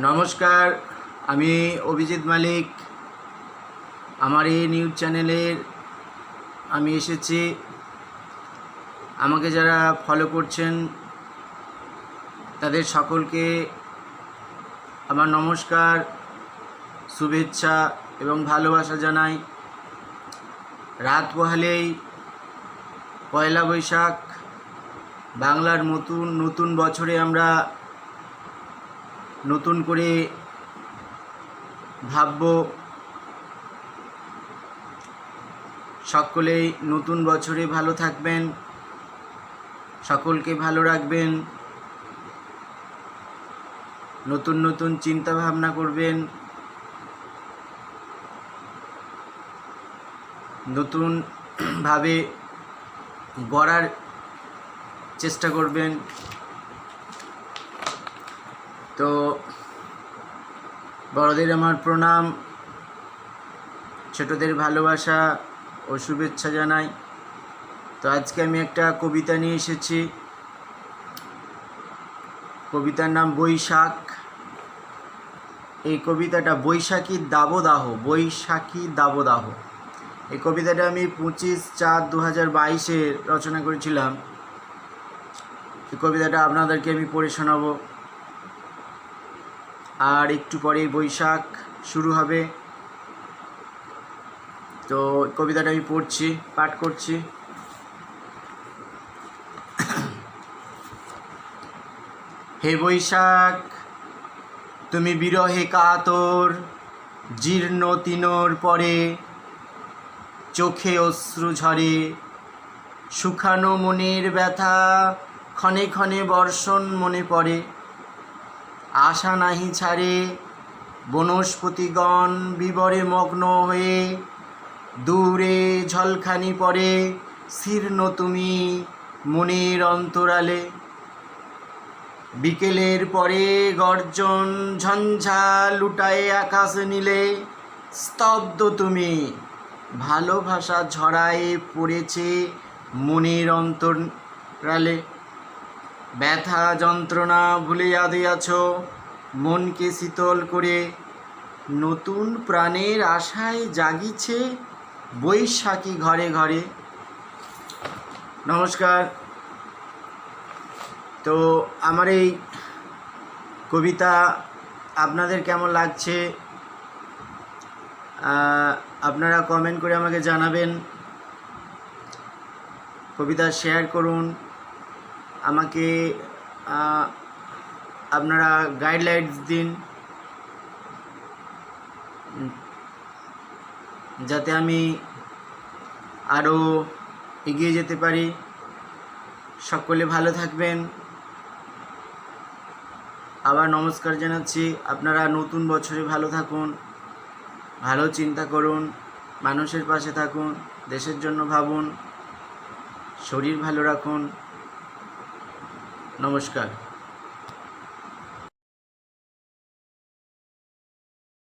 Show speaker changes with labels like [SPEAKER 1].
[SPEAKER 1] নমস্কার, আমি অভিজিৎ মালিক। আমার এই নিউজ চ্যানেলের আমি এসেছি। আমাকে যারা ফলো করছেন তাদের সকলকে আমার নমস্কার, শুভেচ্ছা এবং ভালোবাসা জানাই। রাত পোহালেই পয়লা বৈশাখ, বাংলার নতুন বছরে আমরা নতুন করে ভাবব। সকলেই নতুন বছরে ভালো থাকবেন, সকলকে ভালো রাখবেন, নতুন নতুন চিন্তা ভাবনা করবেন, নতুনভাবে গড়ার চেষ্টা করবেন। তো বড়দের আমার প্রণাম, ছোটদের ভালোবাসা ও শুভেচ্ছা জানাই। তো আজকে আমি একটা কবিতা নিয়ে এসেছি। কবিতার নাম বৈশাখ। এই কবিতাটা বৈশাখী দাবদাহ। এই কবিতাটা আমি 25/4/2022 রচনা করেছিলাম। এই কবিতাটা আপনাদেরকে আমি পড়ে শোনাবো। আর একটু পরেই বৈশাখ শুরু হবে। তো কবিতাটা আমি পাঠ করছি। হে বৈশাখ, তুমি বিরহে কাতর, জীর্ণ তিনোর পরে, চোখে অশ্রু ঝরে, শুকানো মনের ব্যথা ক্ষণে ক্ষণে বর্ষণ মনে পড়ে। আশা নাহি ছাড়ে বনস্পতিগণ বিবরে মগ্ন হয়ে, দূরে ঝলখানি পড়ে শীর্ণ তুমি মনের অন্তরালে। বিকেলের পরে গর্জন ঝঞ্ঝা লুটায়ে আকাশ নীলে, স্তব্ধ তুমি ভালোবাসা ঝরায়ে পড়েছে মনের অন্তরালে। ব্যথা যন্ত্রণা ভুলিয়া দিয়াছ মনকে শীতল করে, নতুন প্রাণের আশায় জাগিছে বৈশাখী ঘরে ঘরে। নমস্কার। তো আমার এই কবিতা আপনাদের কেমন লাগছে আপনারা কমেন্ট করে আমাকে জানাবেন। কবিতা শেয়ার করুন, আমাকে আপনারা গাইডলাইনস দিন যাতে আমি আরও এগিয়ে যেতে পারি। সকলে ভালো থাকবেন। আবার নমস্কার জানাচ্ছি। আপনারা নতুন বছরে ভালো থাকুন, ভালো চিন্তা করুন, মানুষের পাশে থাকুন, দেশের জন্য ভাবুন, শরীর ভালো রাখুন। নমস্কার।